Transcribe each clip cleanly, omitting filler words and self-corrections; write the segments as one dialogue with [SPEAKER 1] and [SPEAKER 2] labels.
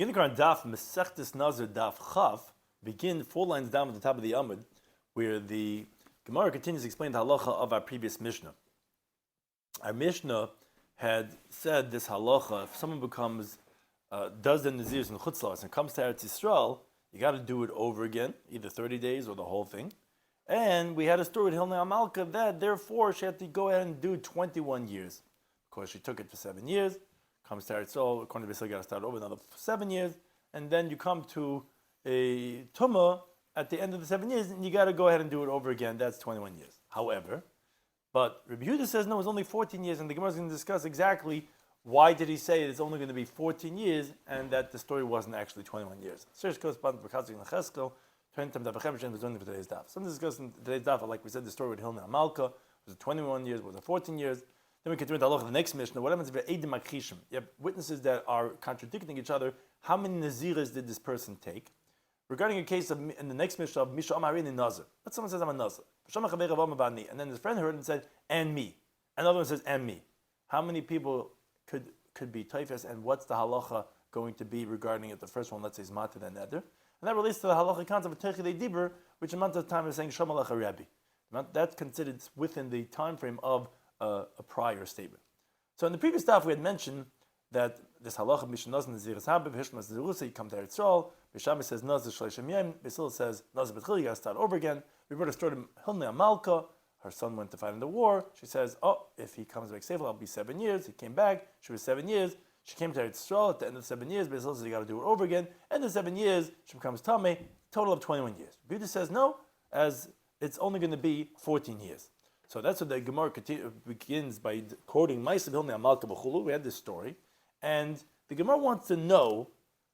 [SPEAKER 1] Beginning on Daf, Masechta Nazir Daf Chav, begin 4 lines down at the top of the Amud, where the Gemara continues to explain the halacha of our previous Mishnah. Our Mishnah had said this halacha: if someone does the Nazirs in Chutz La'aretz and comes to Eretz Yisrael, you got to do it over again, either 30 days or the whole thing. And we had a story with Hilna Amalka that therefore she had to go ahead and do 21 years. Of course, she took it for 7 years. Comes to Eretz Yisrael, according to Beisil, got to start over another 7 years, and then you come to a Tumah at the end of the 7 years, and you got to go ahead and do it over again. That's 21 years. However, but Rabbi Yehuda says no, it's only 14 years, and the Gemara is going to discuss exactly why did he say it's only going to be 14 years, and that the story wasn't actually 21 years. Some discuss in today's daf, like we said, the story with Hilna Amalka was it 21 years, was it 14 years? Then we continue with the halacha of the next Mishnah. What happens if you have witnesses that are contradicting each other? How many naziras did this person take? Regarding a case in the next Mishnah of Misha Amarin in Nazir. But someone says, I'm a Nazir. And then his friend heard and said, and me. Another one says, and me. How many people could be taifas, and what's the halacha going to be regarding it? The first one, let's say, is matir and neder. And that relates to the halacha concept of techidei dibur, which amount of time is saying Shalom Alecha Rabbi. That's considered within the time frame of a prior statement. So in the previous stuff we had mentioned that this halacha mishnaz Nazir is habib hishmas zerusa, you come to Eretz Yisrael. Bishami says Nazir shleishim yem. Beisil says Nazir b'tchil, you got to start over again. We brought a story to Hilna Amalka. Her son went to fight in the war. She says, if he comes back safely, I'll be 7 years. He came back. She was 7 years. She came to Eretz Yisrael at the end of the 7 years. Beisil says you got to do it over again. End of 7 years, she becomes tamei. Total of 21 years. Buddha says no, as it's only going to be 14 years. So that's what the Gemara begins by quoting Ma'aseh Hilna Amalka b'chulu. We had this story, and the Gemara wants to know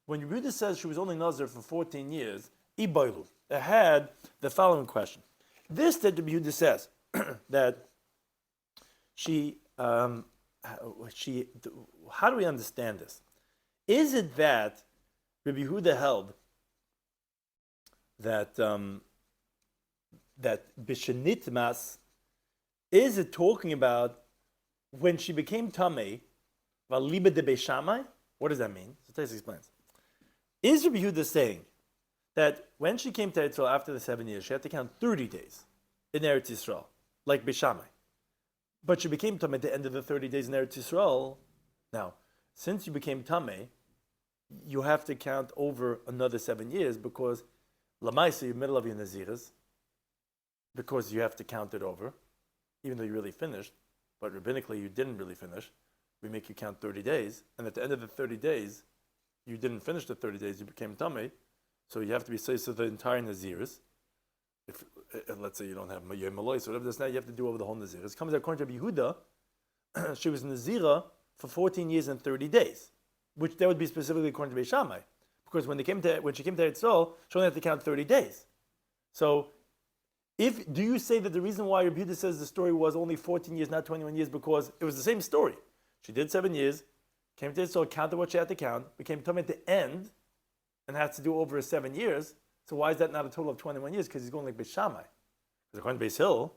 [SPEAKER 1] when Yehuda says she was only Nazir for 14 years. Ibaylu. It had the following question: this that Yehuda says that how do we understand this? Is it that Rabbi Yehuda held that that b'shenitmas? Is it talking about when she became tamei, valiba de beishamai? What does that mean? So Tais explains. Is Rabbi Yehuda saying that when she came to Eretz Yisrael after the 7 years, she had to count 30 days in Eretz Yisrael, like beishamai, but she became tamei at the end of the 30 days in Eretz Yisrael? Now, since you became tamei, you have to count over another 7 years because lamaisa, you're middle of your naziras, because you have to count it over. Even though you really finished, but rabbinically you didn't really finish, we make you count 30 days, and at the end of the 30 days, you didn't finish the 30 days, you became tamei, so you have to be seis of the entire naziris. If let's say you don't have yom maloi, so whatever this now, you have to do over the whole naziris. It comes out according to Yehuda, she was nazira for 14 years and 30 days, which that would be specifically according to Beis Shammai, because when she came to Eretz Yisrael, she only had to count 30 days. So do you say that the reason why Rabbi Yehuda says the story was only 14 years, not 21 years, because it was the same story? She did 7 years, came to Israel, counted what she had to count, became tamei at the end, and had to do over 7 years. So why is that not a total of 21 years? Because he's going like Beis Shammai. Because according to Beis Hill,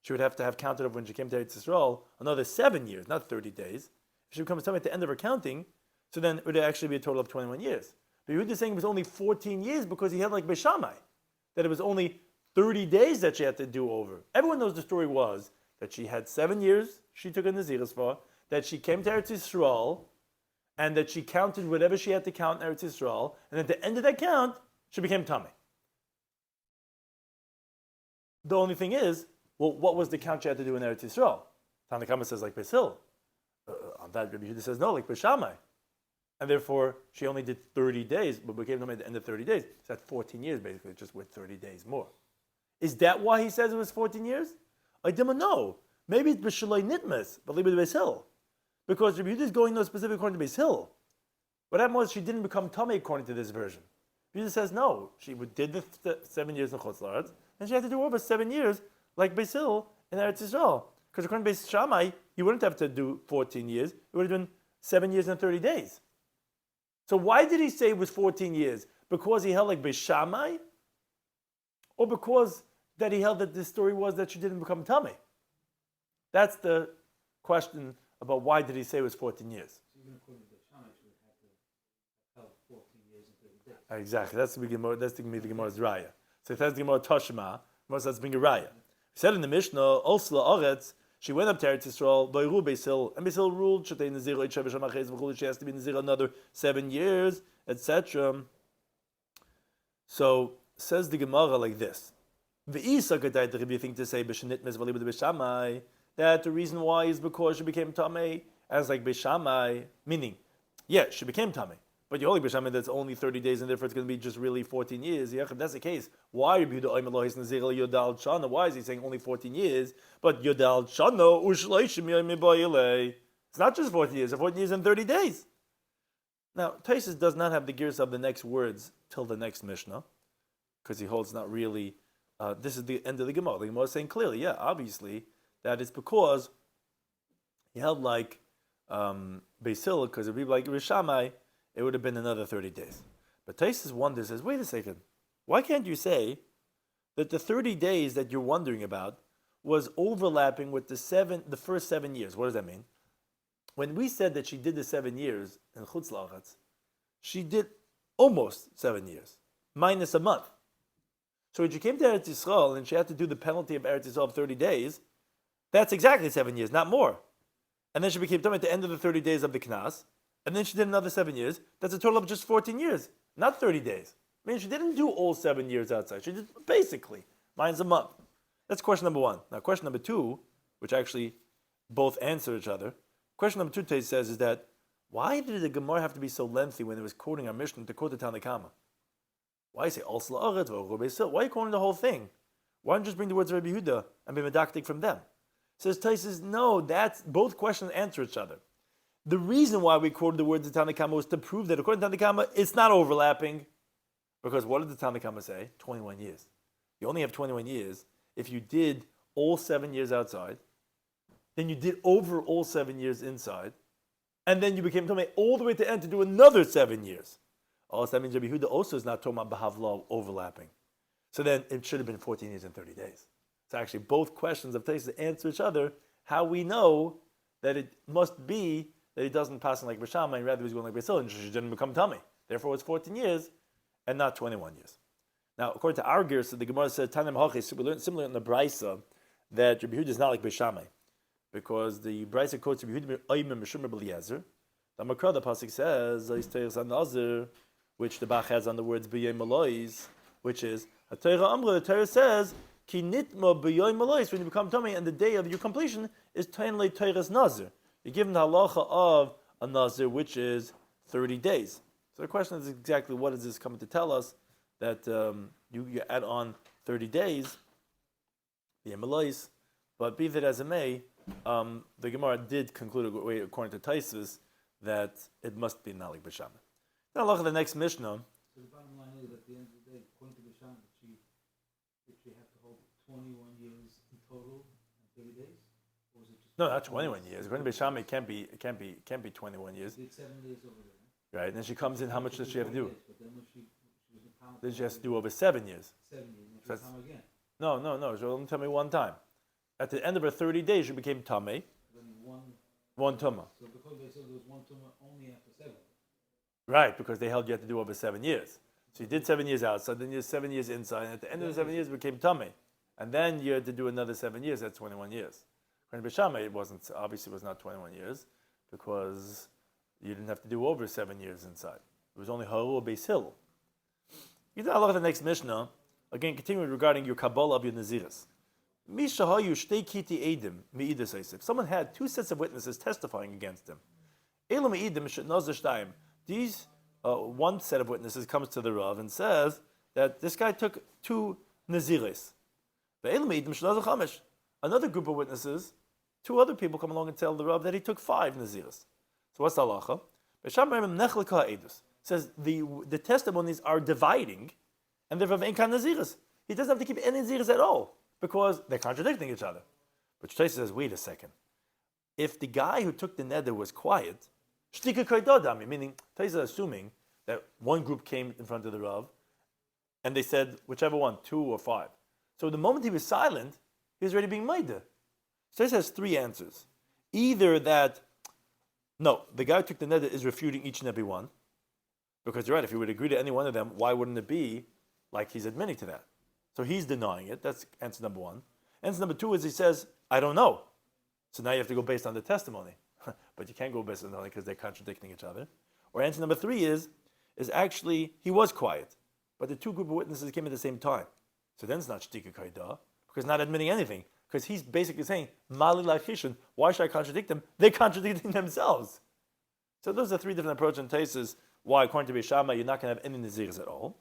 [SPEAKER 1] she would have to have counted over when she came to Eretz Yisrael another 7 years, not 30 days. If she becomes tamei at the end of her counting, so then it would actually be a total of 21 years. But Yehuda is saying it was only 14 years because he had like Beis Shammai, that it was only 30 days that she had to do over. Everyone knows the story was that she had 7 years she took a naziris for, that she came to Eretz Yisrael, and that she counted whatever she had to count in Eretz Yisrael, and at the end of that count, she became tamei. The only thing is, well, what was the count she had to do in Eretz Yisrael? Tanakama says like Beis Hill. On that, Rabbi Yehuda says no, like Beis Shammai. And therefore, she only did 30 days, but became tamei at the end of 30 days. So that's 14 years, basically, just with 30 days more. Is that why he says it was 14 years? I don't know. Maybe it's b'shaloi nitmas, but leave it to Beis Hill. Because Rabbi Yehuda is going no specific according to Beis Hill. What happened was she didn't become tamei according to this version. Rabbi Yehuda says no. She did the 7 years in Chutz La'aretz, and she had to do over 7 years like Beis Hill in Eretz Yisrael. Because according to Beis Shammai, you wouldn't have to do 14 years. It would have been 7 years and 30 days. So why did he say it was 14 years? Because he held like Beis Shammai? Or because that he held that this story was that she didn't become tamei? That's the question about why did he say it was 14 years.
[SPEAKER 2] So even according to Beis Shammai, she would have to have held 14
[SPEAKER 1] Exactly. That's the Gemara. That's the Gemara's raya. So if that's the Gemara Tashma, Gemara says bring a raya. We said in the Mishnah, also Aretz, she went up to Eretz Yisrael, Bayru Beisil, and Beisil ruled Shetei Nazir she has to be Nazir another 7 years, etc. So says the Gemara like this: V'isa kedai to you think to say b'shenit mezvali b'shamai that the reason why is because she became tamei as like b'shamai, meaning, yeah, she became tamei. But you only b'shamai that's only 30 days, and therefore it's going to be just really 14 years. Yeah, if that's the case, why is he saying only 14 years? But Yodal Shana u'shleishim yomim ba'ilei. It's not just 14 years; it's 14 years and 30 days. Now, Taisus does not have the gears of the next words till the next Mishnah, because he holds not really. This is the end of the Gemara. The Gemara is saying clearly, yeah, obviously that it's because he held like Basil, because if he like Rishamai, it would have been another 30 days. But Taisus wonders, says, wait a second, why can't you say that the 30 days that you're wondering about was overlapping with the first 7 years? What does that mean? When we said that she did the 7 years in Chutz La'aretz, she did almost 7 years, minus a month. So when she came to Eretz Yisrael and she had to do the penalty of Eretz Yisrael of 30 days, that's exactly 7 years, not more. And then she became Tamei at the end of the 30 days of the Knas, and then she did another 7 years. That's a total of just 14 years, not 30 days. I mean, she didn't do all 7 years outside. She did basically minus a month. That's question number one. Now, question number two, which actually both answer each other. Question number two, Tate says, is that why did the Gemara have to be so lengthy when it was quoting our Mishnah to quote the Tanna Kama? Why say Al Sla'aretz v'Oru Beisil? Why are you quoting the whole thing? Why don't you just bring the words of Rabbi Yehuda and be medactic from them? Says Taisus, no, that's both questions answer each other. The reason why we quoted the words of Tanna Kama was to prove that according to Tanna Kama, it's not overlapping. Because what did the Tanna Kama say? 21 years. You only have 21 years if you did all 7 years outside, then you did over all 7 years inside, and then you became Tomei all the way to the end to do another 7 years. Also, that means Rabbi Yehuda also is not talking about Bahavla overlapping. So then it should have been 14 years and 30 days. So actually both questions of Taisus answer each other, how we know that it must be that he doesn't pass in like B'Shamai, rather he's going like Basil, and she didn't become Tomei. Therefore it's 14 years and not 21 years. Now, according to our gears, so the Gemara said, Tanim Hachis, we learned similar in the Brisa, that Rabbi Yehuda is not like B'Shamai. Because the Brisa quotes Rabbi Yehuda Oymim Meshumar B'Eliezer. The Makra, the Pasuk says, Nazir, which the Bach has on the words B'Yom Malois, which is, the Torah says, Ki nitma B'Yom Malois, when you become Tomei, and the day of your completion is Tainle Torah's Nazir. You give him the halacha of a Nazir, which is 30 days. So the question is exactly what is this coming to tell us? That you add on 30 days, the Emelois, but be that as it may, the Gemara did conclude, according to Taisus, that it must be Nalik B'Shamai. Now look at the next Mishnah.
[SPEAKER 2] So the bottom line is, at the end of the day, according to B'Shamai, that she have to hold 21 years in total in 30 days? Or is it just
[SPEAKER 1] No, not 21 years. According to B'Shamai, it can't be 21 years.
[SPEAKER 2] She did 7 days over there.
[SPEAKER 1] Right, and then she comes in, how much does she have to do?
[SPEAKER 2] But then when she was in power,
[SPEAKER 1] Then she has to do over 7 years.
[SPEAKER 2] 7 years, and
[SPEAKER 1] That's-
[SPEAKER 2] she come again.
[SPEAKER 1] No, she'll only tell me one time. At the end of her 30 days, she became Tamei,
[SPEAKER 2] Then
[SPEAKER 1] one Tumah.
[SPEAKER 2] so because they said there was one tumor only after 7.
[SPEAKER 1] Right, because they held you had to do over 7 years. So you did 7 years outside, then you did 7 years inside, and at the end of the 7 years, it became Tamei. And then you had to do another 7 years, that's 21 years. According to B'Shamai, it was not 21 years, because you didn't have to do over 7 years inside. It was only Haru Beis Hill. You know, look at the next Mishnah. Again, continuing regarding your Kabbalah of your Naziris. Someone had 2 sets of witnesses testifying against him. These one set of witnesses comes to the Rav and says that this guy took 2 Naziris. Another group of witnesses, 2 other people come along and tell the Rav that he took 5 Naziris. So what's the halacha? Says the testimonies are dividing, and the Rav ain't kan Naziris. He doesn't have to keep any Naziris at all, because they're contradicting each other. But Shtei says, wait a second. If the guy who took the neder was quiet, shtika kaidodami, meaning Shtei is assuming that one group came in front of the Rav, and they said, whichever one, 2 or 5. So the moment he was silent, he was already being meidah. Shtei has 3 answers. Either that, no, the guy who took the neder is refuting each and every one. Because you're right, if he would agree to any one of them, why wouldn't it be like he's admitting to that? So he's denying it. That's answer number one. Answer number two is he says, I don't know. So now you have to go based on the testimony. But you can't go based on the testimony because they're contradicting each other. Or answer number three is actually he was quiet, but the two group of witnesses came at the same time. So then it's not shtika kaidah, because not admitting anything. Because he's basically saying, Mali lachishun, why should I contradict them? They're contradicting themselves. So those are three different approaches and tastes why, according to Rabbi Shammai, you're not going to have any nazirs at all.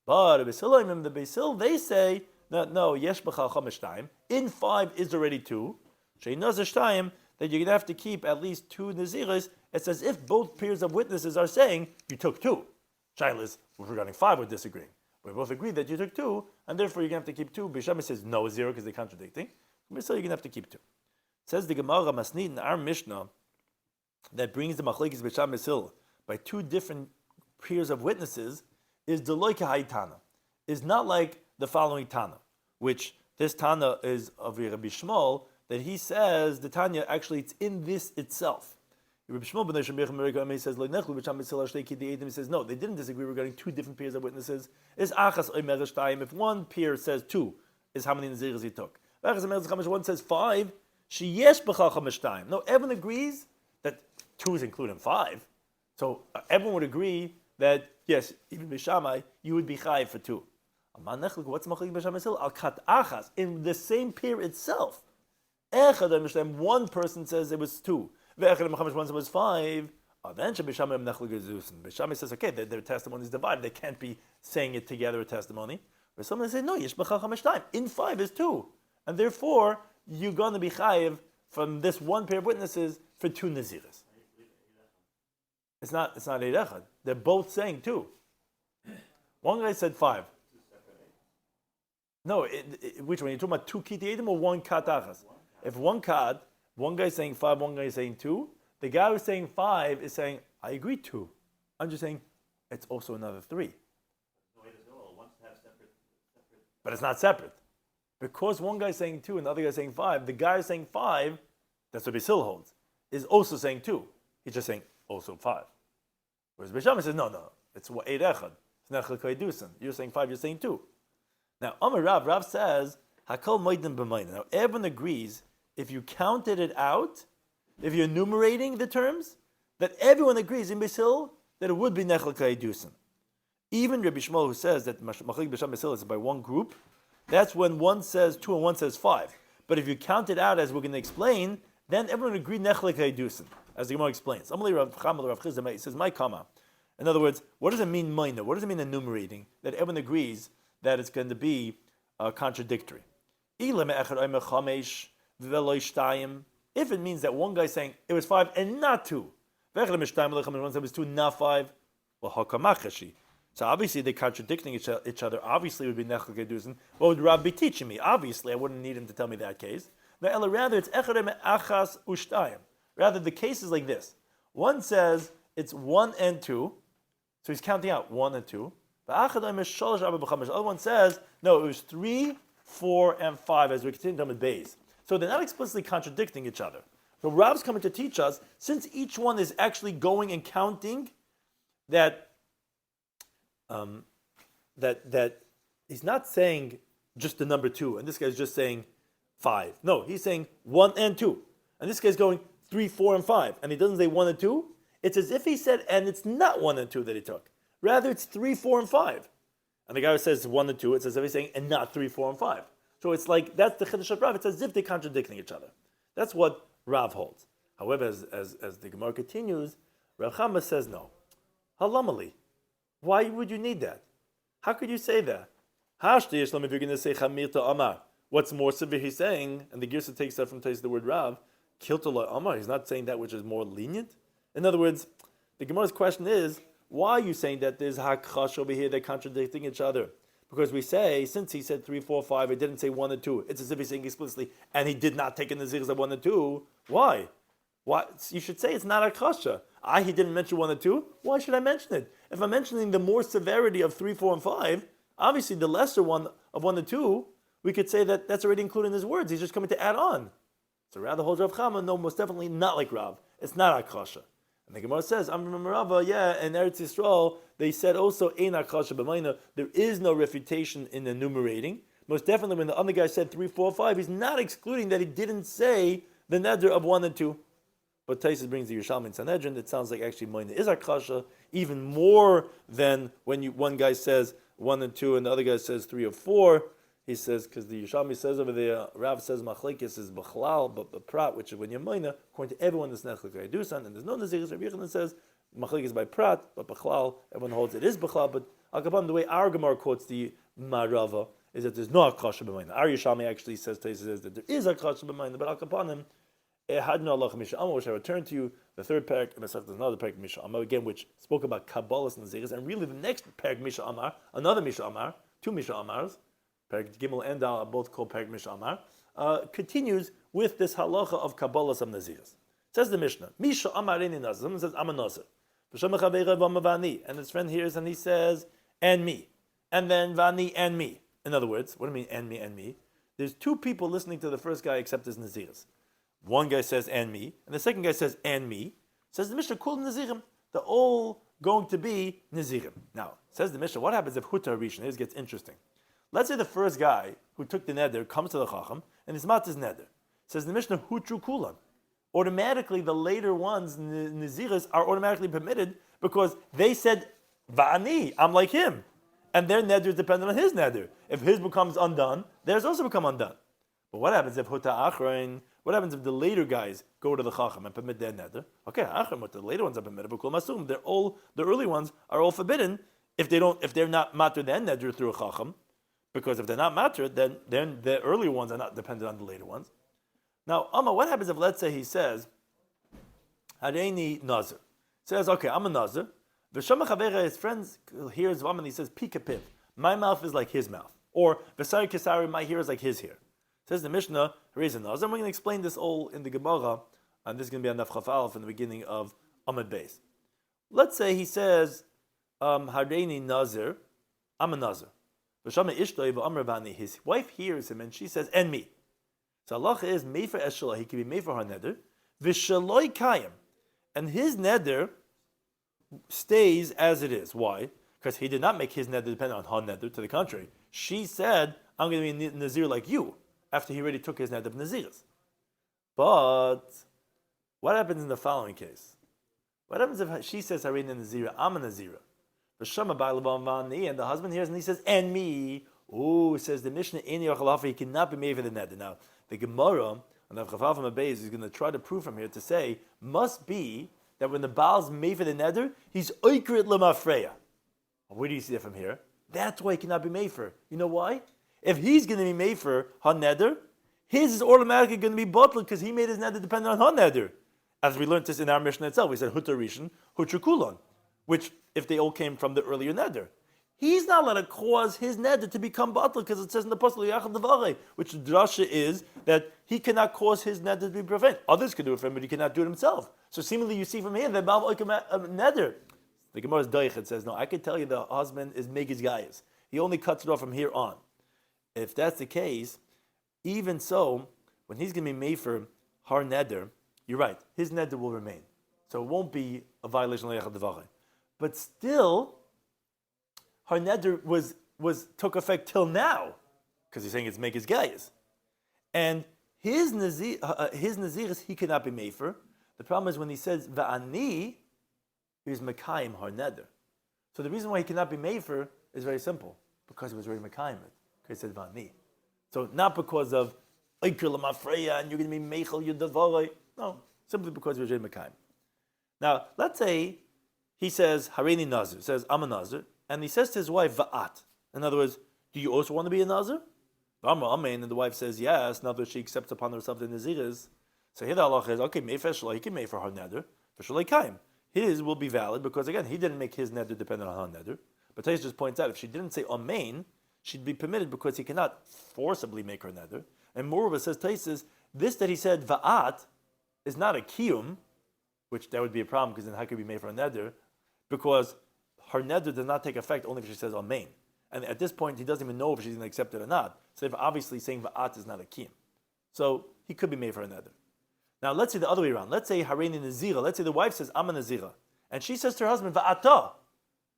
[SPEAKER 1] But Rabbi Shloimy, the Beis Hillel, they say, no, yesh b'chal chamesh shtayim. In 5 is already 2. Shei nazir shtayim, that you're going to have to keep at least 2 naziris. It's as if both pairs of witnesses are saying, you took 2. Shailas, regarding 5, we're disagreeing. We both agree that you took 2, and therefore you're going to have to keep 2. Bishami says no, 0, because they're contradicting. So you're going to have to keep 2. Says the Gemara Masnid in our Mishnah that brings the Machlekes B'Sham Misil by 2 different pairs of witnesses is Deloy Kahai Tana. Is not like the following Tana, which this Tana is of Rabbi Shmuel, that he says the Tanya actually it's in this itself. Rabbi Shmuel ben Shemich says he says no, they didn't disagree regarding 2 different pairs of witnesses. Is achas oimer shtayim. If one pair says 2, is how many naziris he took. One says 5. Sheyesh b'chal chamesh shtayim. No, everyone agrees that 2 is included in 5. So everyone would agree that yes, even b'shamai you would be chayiv for 2. What's machlek b'shamai? Al kat achas in the same pair itself. One person says it was 2. One says it was 5. Then Bishami says, okay, their testimony is divided. They can't be saying it together, a testimony. But someone says, no, in 5 is 2. And therefore, you're going to be chayiv from this one pair of witnesses for 2 naziris. It's not Eid Echad. They're both saying 2. One guy said 5. No, which one? You're talking about 2 kiti edim or 1 kat achas? If one guy is saying 5, one guy is saying 2, the guy who's saying 5 is saying, I agree 2. I'm just saying, it's also another 3. But it's not separate. Because one guy is saying 2 and the other guy is saying 5, the guy is saying 5, that's what Beis Hillel holds, is also saying 2. He's just saying also 5. Whereas Beis Shammai says, no, it's Eid Echad. It's Nechel Kaidusan. You're saying 5, you're saying 2. Now, Amar Rav says, Hakol Moedim b'Moedim. Now, everyone agrees, if you counted it out, if you're enumerating the terms, that everyone agrees in Beis Hillel that it would be Nechel Kaidusan. Even Rabbi Shmuel, who says that Machlek B'Sham Beis Hillel is by one group, that's when one says 2 and one says 5. But if you count it out, as we're going to explain, then everyone agreed Nechel Kaidusan, as the Gemara explains. Amalei Rav Chamal Rav Chizda, he says, my kama. In other words, what does it mean minor? What does it mean enumerating? That everyone agrees that it's going to be contradictory. If it means that one guy is saying it was 5 and not 2, one said it was 2, not 5, well, so obviously they're contradicting each other. Obviously it would be Nechel Kedushin. What would Rab be teaching me? Obviously I wouldn't need him to tell me that case. Rather it's Echarem Achas Ushtayim. Rather the case is like this. One says it's 1 and 2, so he's counting out 1 and 2. The other one says, no, it was 3, 4, and 5, as we continue to with Bays. So they're not explicitly contradicting each other. So Rab's coming to teach us, since each one is actually going and counting, that he's not saying just the number 2, and this guy's just saying 5. No, he's saying 1 and 2. And this guy's going 3, 4, and 5. And he doesn't say 1 and 2. It's as if he said, and it's not 1 and 2 that he took. Rather, it's 3, 4, and 5. And the guy who says 1 and 2, it's as if he's saying, and not 3, 4, and 5. So it's like, that's the Chiddush of Rav. It's as if they're contradicting each other. That's what Rav holds. However, as the Gemara continues, Rav Chama says no. Halamali. Why would you need that? How could you say that? Hashti Yishlam, if you're going to say Chamir to Amar, what's more severe he's saying, and the Girsa takes that from the word Rav, Kiltala Amar, he's not saying that which is more lenient. In other words, the Gemara's question is, why are you saying that there's hakchash over here, they're contradicting each other? Because we say, since he said 3, 4, 5, it didn't say 1 and 2. It's as if he's saying explicitly, and he did not take in the zirs of 1 and 2. Why? You should say it's not hakchasha. He didn't mention 1 and 2. Why should I mention it? If I'm mentioning the more severity of 3, 4, and 5, obviously the lesser one of 1 and 2, we could say that that's already included in his words. He's just coming to add on. So rather holds Rav Chama, no, most definitely not like Rav. It's not hakchasha. And the Gemara says, Amr Marava, yeah, in Eretz Yisrael, they said also, Ein Akasha b'mayna, there is no refutation in enumerating. Most definitely, when the other guy said 3, 4, 5, he's not excluding that he didn't say the neder of 1 and 2. But Taisus brings the Yerushalmi in Sanhedrin, it sounds like actually mayna is Akasha, even more than when one guy says 1 and 2 and the other guy says 3 or 4. He says, because the Yerushalmi says over there, Rav says Machlekes is B'chlal, but Prat, which is when you're Moina, according to everyone that's Nechlik Dusan, and there's no Nazir, Rabbi Yochanan says Machlekes by Prat, but B'chlal, everyone holds it is B'chlal, but Al-Kabam, the way our Gemara quotes the Marava, is that there's no Akasha B'mayna. Our Yerushalmi actually says that there is Akasha B'mayna, but Al-Kapanim, had no Allah Misha Amma, which I return to you, the third parak, and there's another parak Misha Amma, again, which spoke about Kabbalah's Naziris, and really the next parak Misha Amar, another Misha Amar, 2 Misha Amars, Parak Gimel and Dal are both called Parak Misha Amar, continues with this halacha of Kabbalah's Naziris. Says the Mishnah, Misha Amar Reini Nazir, someone says, I'm a Nazir. And his friend hears and he says, and me. And then Vani and me. In other words, what do you mean and me and me? There's 2 people listening to the first guy except his Naziris. One guy says, and me, and the second guy says, and me. Says the Mishnah, Kul Nazirim. They're all going to be Nazirim. Now, says the Mishnah, what happens if Huta Rishon? This gets interesting. Let's say the first guy who took the neder comes to the Chacham, and his mat is neder. Says the Mishnah, Hutru Kulan. Automatically, the later ones, Naziris, are automatically permitted because they said, Va'ani, I'm like him. And their neder is dependent on his neder. If his becomes undone, theirs also become undone. But what happens if Huta Achrein? What happens if the later guys go to the Chacham and permit their neder? Okay, Achrein, but the later ones are permitted. But the early ones are all forbidden if they're not matter their neder through a Chacham. Because if they're not matter, then the early ones are not dependent on the later ones. Now, Amma, what happens if, let's say, he says, Hareini Nazir. Says, okay, I'm a Nazir. V'shama Chavera, his friends hears Vam and he says, Pika Piv. My mouth is like his mouth. Or, V'sari Kisari, my hair is like his hair. Says the Mishnah, Hareini Nazir. And we're going to explain this all in the Gemara, and this is going to be on Daf Chaf Aleph in the beginning of Amud Beis. Let's say he says, Hareini Nazir, I'm a Nazir. His wife hears him and she says, and me. So Allah is Mefer Eshalah, he can be Mefer her neder. Vishaloi Kayim. And his neder stays as it is. Why? Because he did not make his neder depend on her neder. To the contrary, she said, I'm going to be Nazir like you, after he already took his neder of Naziris. But what happens in the following case? What happens if she says, I'm a Nazir? And the husband hears and he says, and me. Oh, says the Mishnah, he cannot be made for the neder. Now, the Gemara on the Chafaf Beis is going to try to prove from here to say, must be that when the Baal's made for the neder, he's oikrit lemafreya. Where do you see that from here? That's why he cannot be made for. You know why? If he's going to be made for her neder, his is automatically going to be bottled because he made his neder dependent on her neder. As we learned this in our Mishnah itself, we said Huta Rishon, Hutra Kulon, which if they all came from the earlier neder. He's not allowed to cause his neder to become bottled because it says in the Pasuk Yachad Devarei, which the drasha is that he cannot cause his neder to be prevented. Others can do it for him, but he cannot do it himself. So seemingly you see from here that Baal neder. The Gemara's Daich says, no, I can tell you the husband is Megiz Gayas. He only cuts it off from here on. If that's the case, even so, when he's going to be made for har neder, you're right, his neder will remain. So it won't be a violation of Yachad Devarei. But still, her neder took effect till now, because he's saying it's make his gayas, and his naziris he cannot be made for. The problem is when he says va'ani, he's mekayim her neder. So the reason why he cannot be made for is very simple, because he was already mekayim it. Because he said va'ani. So not because of ikr l'mafreya and you're going to be meichel yudavare. No, simply because he was already mekayim. Now let's say he says, Hareini Nazir, says, I'm a Nazir, and he says to his wife, Va'at. In other words, do you also want to be a Nazir? Amen. And the wife says, yes. In other words, she accepts upon herself the Naziris. So here the Allah is, okay, he can make for her neder, for Shalai Kaim. His will be valid because, again, he didn't make his neder dependent on her neder. But Tais just points out, if she didn't say Amen, she'd be permitted because he cannot forcibly make her neder. And moreover, says Tais, this that he said, Va'at, is not a Kiyum, which that would be a problem because then how could it be made for a neder? Because her neder does not take effect only if she says Amen. And at this point, he doesn't even know if she's going to accept it or not. So if obviously saying Va'at is not a kiyum. So he could be made for a neder. Now let's say the other way around. Let's say Hareini Nazira. Let's say the wife says, I'm a Nazira. And she says to her husband, Va'ata.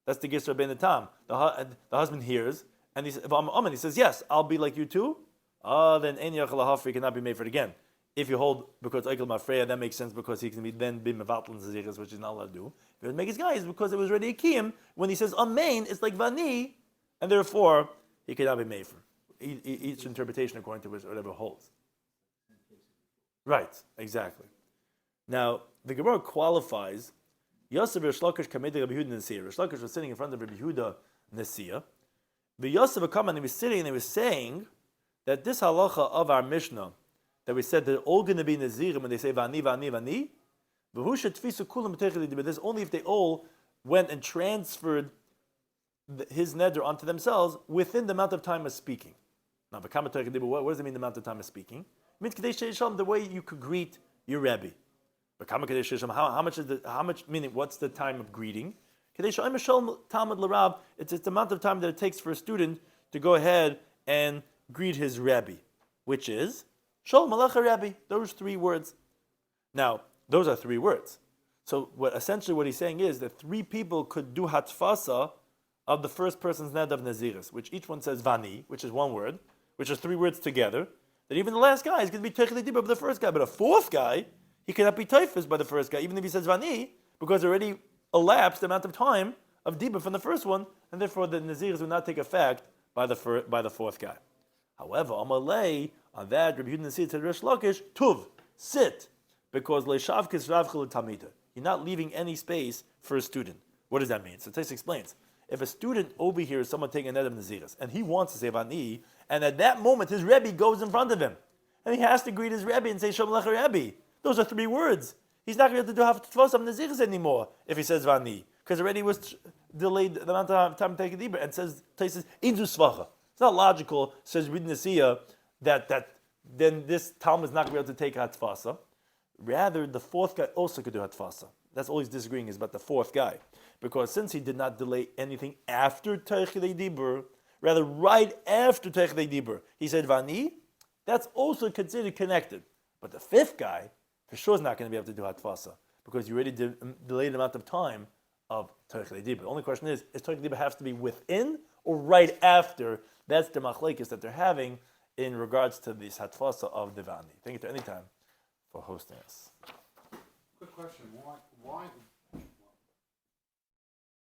[SPEAKER 1] That's the Gisra Ben Tam. The husband hears, and he says, he says, yes, I'll be like you too. Then Ein Yachal Hafri cannot be made for it again. If you hold because Eichel Mafreya, that makes sense because he can then be Mevatl Naziris, which is not allowed to do. If it makes guys because it was already a Kiyim, when he says Amen, it's like Vani, and therefore he cannot be made for. Each interpretation according to whatever holds. Right, exactly. Now, the Gemara qualifies Yosef Rish Lakish Kamedi Rabbi Yehuda Nesir. Rish Lakish was sitting in front of Rabbi Yehuda Nesir. The Yosef would come and he was sitting and he was saying that this halacha of our Mishnah, that we said they're all going to be Nazirim when they say Vani, Vani, Vani, but this only if they all went and transferred his neder onto themselves within the amount of time of speaking. Now, what does it mean the amount of time of speaking? It means the way you could greet your Rebbe. How much, meaning what's the time of greeting? It's the amount of time that it takes for a student to go ahead and greet his Rebbe, which is Shalom Alecha Rebbe. Those 3 words. Now, those are 3 words. So essentially what he's saying is that 3 people could do hatfasa of the first person's ned of Naziris, which each one says Vani, which is 1 word, which is 3 words together, that even the last guy is going to be Teichel Dibur by the first guy, but a 4th guy, he cannot be Taifas by the first guy, even if he says Vani, because already elapsed the amount of time of Dibur from the first one, and therefore the Naziris would not take effect by the 4th guy. However, Amalei, on that, Rabbi Yehuda Nesir said Rish Lakish, Tuv, sit, because Leishavkis Ravchel Tamita. You're not leaving any space for a student. What does that mean? So Tais explains. If a student overhears someone taking a net of Naziris, and he wants to say Vani, and at that moment his Rebbe goes in front of him, and he has to greet his Rebbe and say Shalom Alecha Rebbe. Those are 3 words. He's not going to have to tfos of Naziris anymore if he says Vani, because already was delayed the amount of time to take a dibur, and says Inzu Svacha. It's not logical, says Rid Nasiya, that then this Talmud is not going to be able to take hatfasa. Rather, the 4th guy also could do hatfasa. That's all he's disagreeing is about the 4th guy. Because since he did not delay anything after Teichel Dibur, rather right after Teichel Dibur, he said Vani, that's also considered connected. But the 5th guy, for sure is not going to be able to do hatfasa, because you already delayed the amount of time of Teichel Dibur. The only question is Teichel Dibur has to be within or right after? That's the machlekes that they're having in regards to this hatfasa of Divani. Thank you to any time for hosting us.
[SPEAKER 3] Quick question: Why